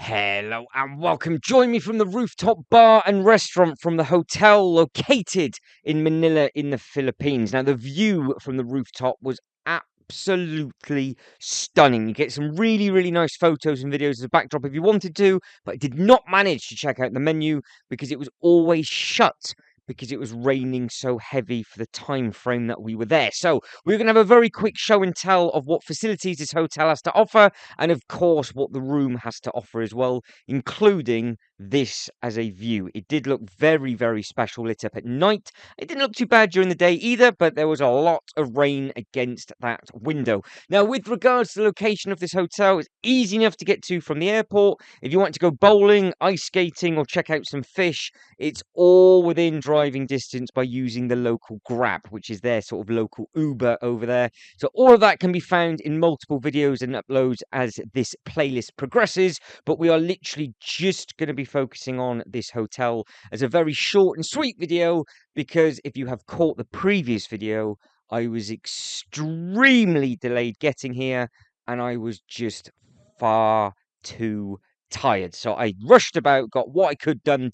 Hello and welcome. Join me from the rooftop bar and restaurant from the hotel located in Manila in the Philippines. Now, the view from the rooftop was absolutely stunning. You get some really, really nice photos and videos as a backdrop if you wanted to, but I did not manage to check out the menu because it was always shut because it was raining so heavy for the time frame that we were there. So we're going to have a very quick show and tell of what facilities this hotel has to offer and of course what the room has to offer as well, including this as a view. It did look very, very special lit up at night. It didn't look too bad during the day either, but there was a lot of rain against that window. Now, with regards to the location of this hotel, it's easy enough to get to from the airport. If you want to go bowling, ice skating, or check out some fish, it's all within driving distance by using the local Grab, which is their sort of local Uber over there. So all of that can be found in multiple videos and uploads as this playlist progresses, but we are literally just going to be focusing on this hotel as a very short and sweet video because if you have caught the previous video, I was extremely delayed getting here and I was just far too tired. So I rushed about, got what I could done,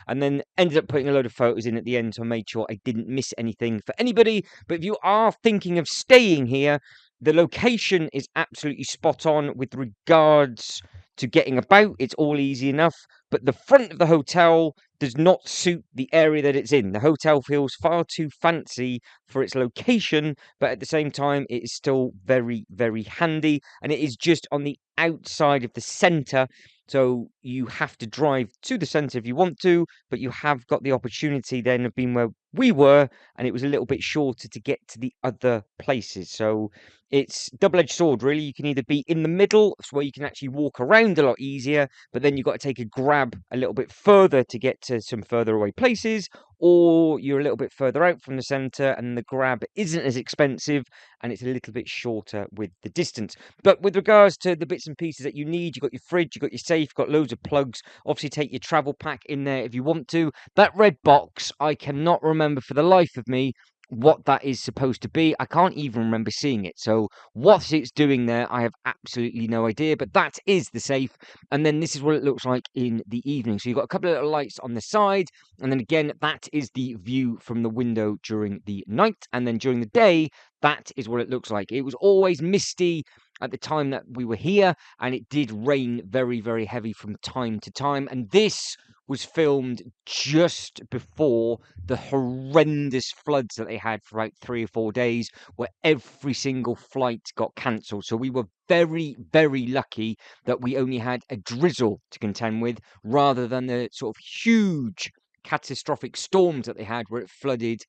and then ended up putting a load of photos in at the end, so I made sure I didn't miss anything for anybody. But if you are thinking of staying here, the location is absolutely spot on with regards to getting about. It's all easy enough, but the front of the hotel does not suit the area that it's in. The hotel feels far too fancy for its location, but at the same time, it is still very, very handy, and it is just on the outside of the centre. So you have to drive to the centre if you want to, but you have got the opportunity then of being where we were, and it was a little bit shorter to get to the other places. So it's double-edged sword, really. You can either be in the middle, where you can actually walk around a lot easier, but then you've got to take a Grab a little bit further to get to some further away places, or you're a little bit further out from the centre and the Grab isn't as expensive and it's a little bit shorter with the distance. But with regards to the bits and pieces that you need, you've got your fridge, you've got your safe, got loads of plugs. Obviously, take your travel pack in there if you want to. That red box, I cannot remember for the life of me what that is supposed to be. I can't even remember seeing it. So what it's doing there, I have absolutely no idea. But that is the safe. And then this is what it looks like in the evening. So you've got a couple of little lights on the side. And then again, that is the view from the window during the night. And then during the day, that is what it looks like. It was always misty at the time that we were here, and it did rain very, very heavy from time to time. And this was filmed just before the horrendous floods that they had for about 3 or 4 days, where every single flight got cancelled. So we were very, very lucky that we only had a drizzle to contend with, rather than the sort of huge catastrophic storms that they had where it flooded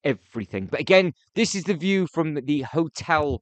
everything. But again, this is the view from the hotel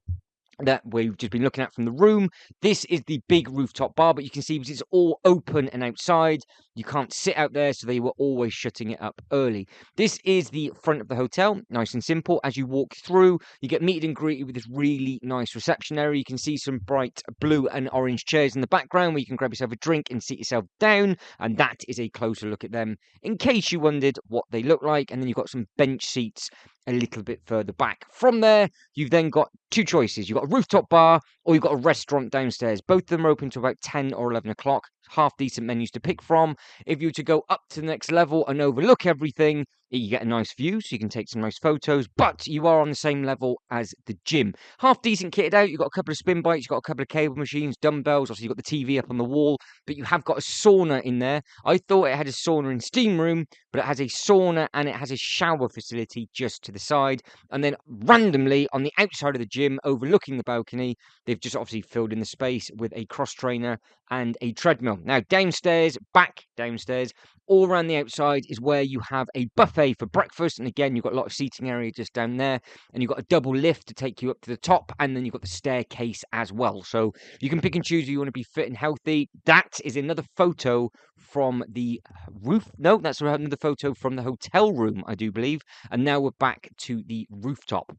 that we've just been looking at from the room. This is the big rooftop bar, but you can see it's all open and outside. You can't sit out there, so they were always shutting it up early. This is the front of the hotel, nice and simple. As you walk through, you get meted and greeted with this really nice reception area. You can see some bright blue and orange chairs in the background where you can grab yourself a drink and sit yourself down, and that is a closer look at them in case you wondered what they look like. And then you've got some bench seats a little bit further back. From there, you've then got two choices. You've got a rooftop bar or you've got a restaurant downstairs. Both of them are open to about 10 or 11 o'clock. Half decent menus to pick from. If you were to go up to the next level and overlook everything, you get a nice view, so you can take some nice photos, but you are on the same level as the gym. Half decent kitted out. You've got a couple of spin bikes, you've got a couple of cable machines, dumbbells, obviously you've got the TV up on the wall, but you have got a sauna in there. I thought it had a sauna and steam room, but it has a sauna and it has a shower facility just to the side. And then randomly on the outside of the gym, overlooking the balcony, they've just obviously filled in the space with a cross trainer and a treadmill. Now downstairs, back downstairs, all around the outside is where you have a buffet for breakfast. And again, you've got a lot of seating area just down there. And you've got a double lift to take you up to the top. And then you've got the staircase as well. So you can pick and choose if you want to be fit and healthy. That is another photo from the roof. No, that's another photo from the hotel room, I do believe. And now we're back to the rooftop.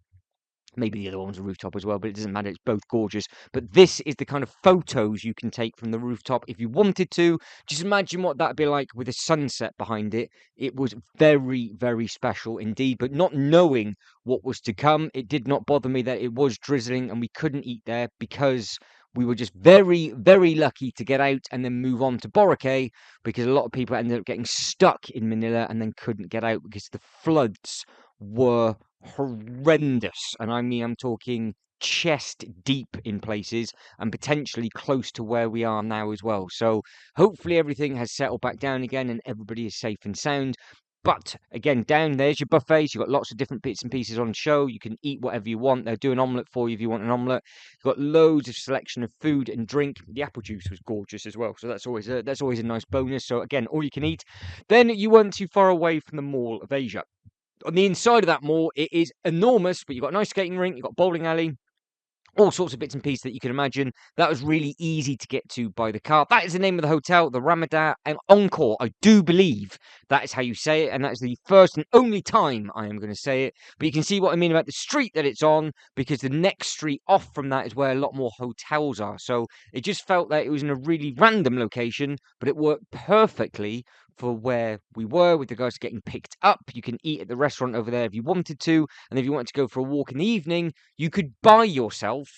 Maybe the other one's a rooftop as well, but it doesn't matter. It's both gorgeous. But this is the kind of photos you can take from the rooftop if you wanted to. Just imagine what that'd be like with a sunset behind it. It was very, very special indeed. But not knowing what was to come, it did not bother me that it was drizzling and we couldn't eat there because we were just very, very lucky to get out and then move on to Boracay, because a lot of people ended up getting stuck in Manila and then couldn't get out because the floods were horrendous. And I mean, I'm talking chest deep in places and potentially close to where we are now as well. So hopefully everything has settled back down again and everybody is safe and sound. But again, down there's your buffets. You've got lots of different bits and pieces on show. You can eat whatever you want. They'll do an omelette for you if you want an omelette. You've got loads of selection of food and drink. The apple juice was gorgeous as well, so that's always a nice bonus. So again, all you can eat. Then you weren't too far away from the Mall of Asia. On the inside of that mall, it is enormous, but you've got a nice skating rink, you've got bowling alley, all sorts of bits and pieces that you can imagine. That was really easy to get to by the car. That is the name of the hotel, the Ramada Encore. I do believe that is how you say it, and that is the first and only time I am going to say it. But you can see what I mean about the street that it's on, because the next street off from that is where a lot more hotels are. So it just felt like it was in a really random location, but it worked perfectly for where we were with regards to getting picked up. You can eat at the restaurant over there if you wanted to, and if you wanted to go for a walk in the evening, you could buy yourself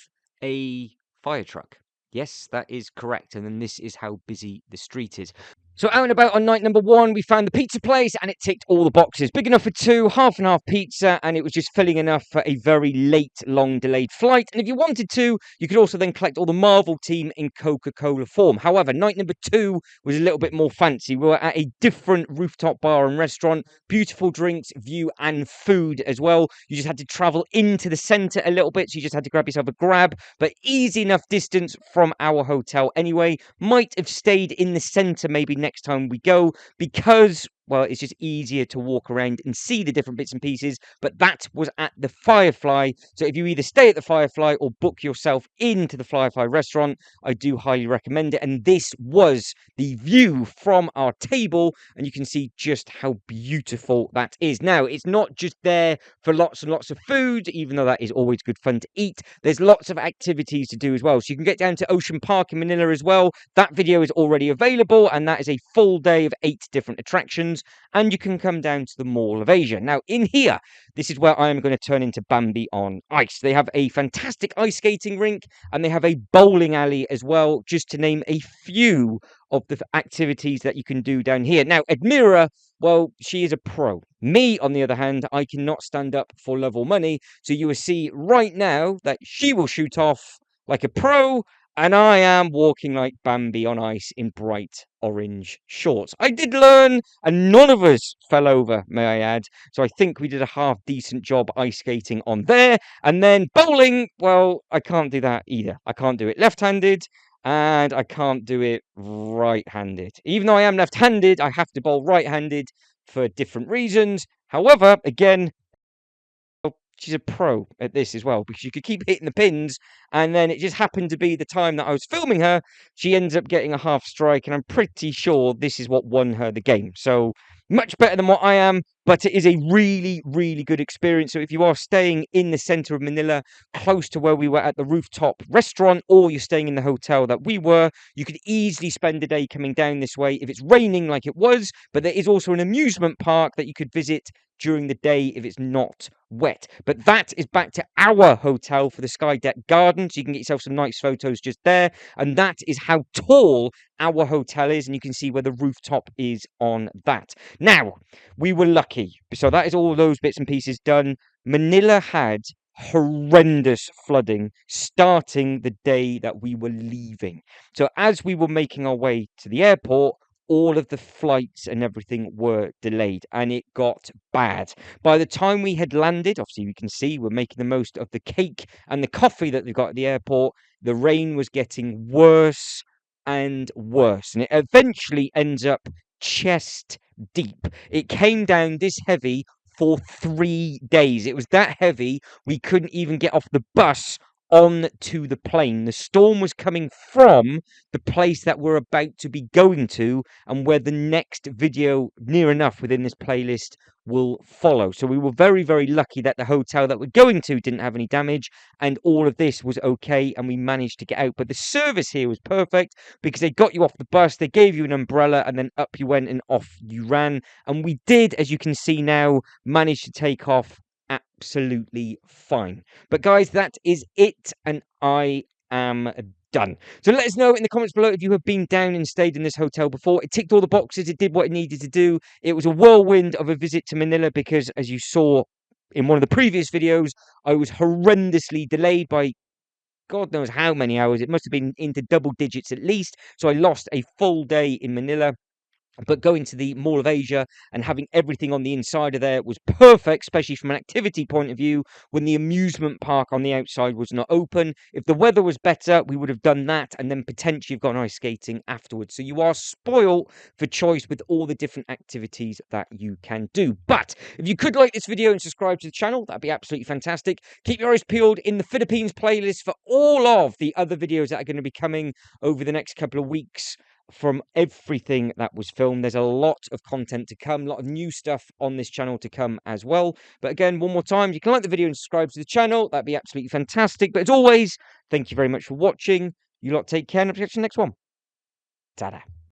a fire truck. Yes, that is correct. And then this is how busy the street is. So out and about on night number 1, we found the pizza place and it ticked all the boxes. Big enough for 2, half and half pizza, and it was just filling enough for a very late, long delayed flight. And if you wanted to, you could also then collect all the Marvel team in Coca-Cola form. However, night number 2 was a little bit more fancy. We were at a different rooftop bar and restaurant. Beautiful drinks, view, and food as well. You just had to travel into the centre a little bit, so you just had to grab yourself a grab, but easy enough distance from our hotel anyway. Might have stayed in the centre maybe next time we go, because, well, it's just easier to walk around and see the different bits and pieces. But that was at the Firefly. So if you either stay at the Firefly or book yourself into the Firefly restaurant, I do highly recommend it. And this was the view from our table, and you can see just how beautiful that is. Now, it's not just there for lots and lots of food, even though that is always good fun to eat. There's lots of activities to do as well. So you can get down to Ocean Park in Manila as well. That video is already available, and that is a full day of 8 different attractions. And you can come down to the Mall of Asia. Now, in here, this is where I am going to turn into Bambi on ice. They have a fantastic ice skating rink, and they have a bowling alley as well, just to name a few of the activities that you can do down here. Now, Admira, well, she is a pro. Me, on the other hand, I cannot stand up for love or money. So you will see right now that she will shoot off like a pro, and I am walking like Bambi on ice in bright orange shorts. I did learn, and none of us fell over, may I add. So I think we did a half decent job ice skating on there. And then bowling, well, I can't do that either. I can't do it left-handed, and I can't do it right-handed. Even though I am left-handed, I have to bowl right-handed for different reasons. However, again, she's a pro at this as well, because she could keep hitting the pins, and then it just happened to be the time that I was filming her, she ends up getting a half strike, and I'm pretty sure this is what won her the game. So much better than what I am, but it is a really, really good experience. So if you are staying in the center of Manila, close to where we were at the rooftop restaurant, or you're staying in the hotel that we were, you could easily spend a day coming down this way if it's raining like it was. But there is also an amusement park that you could visit during the day if it's not wet. But that is back to our hotel for the Sky Deck Garden, so you can get yourself some nice photos just there. And that is how tall our hotel is, and you can see where the rooftop is on that. Now, we were lucky. So that is all those bits and pieces done. Manila had horrendous flooding starting the day that we were leaving. So as we were making our way to the airport, all of the flights and everything were delayed, and it got bad. By the time we had landed, obviously you can see we're making the most of the cake and the coffee that they've got at the airport. The rain was getting worse and worse, and it eventually ends up chest deep. It came down this heavy for 3 days. It was that heavy we couldn't even get off the bus on to the plane. The storm was coming from the place that we're about to be going to, and where the next video near enough within this playlist will follow. So we were very, very lucky that the hotel that we're going to didn't have any damage, and all of this was okay, and we managed to get out. But the service here was perfect, because they got you off the bus, they gave you an umbrella, and then up you went and off you ran. And we did, as you can see now, manage to take off absolutely fine. But guys, that is it, and I am Done. So let us know in the comments below if you have been down and stayed in this hotel before. It ticked all the boxes. It did what it needed to do. It was a whirlwind of a visit to Manila because, as you saw in one of the previous videos, I was horrendously delayed by God knows how many hours. It must have been into double digits at least. So I lost a full day in Manila. But going to the Mall of Asia and having everything on the inside of there was perfect, especially from an activity point of view, when the amusement park on the outside was not open. If the weather was better, we would have done that and then potentially have gone ice skating afterwards. So you are spoiled for choice with all the different activities that you can do. But if you could like this video and subscribe to the channel, that'd be absolutely fantastic. Keep your eyes peeled in the Philippines playlist for all of the other videos that are going to be coming over the next couple of weeks from everything that was filmed. There's a lot of content to come, a lot of new stuff on this channel to come as well. But again, one more time, you can like the video and subscribe to the channel. That'd be absolutely fantastic. But as always, thank you very much for watching. You lot take care and I'll catch you next one. Ta-da.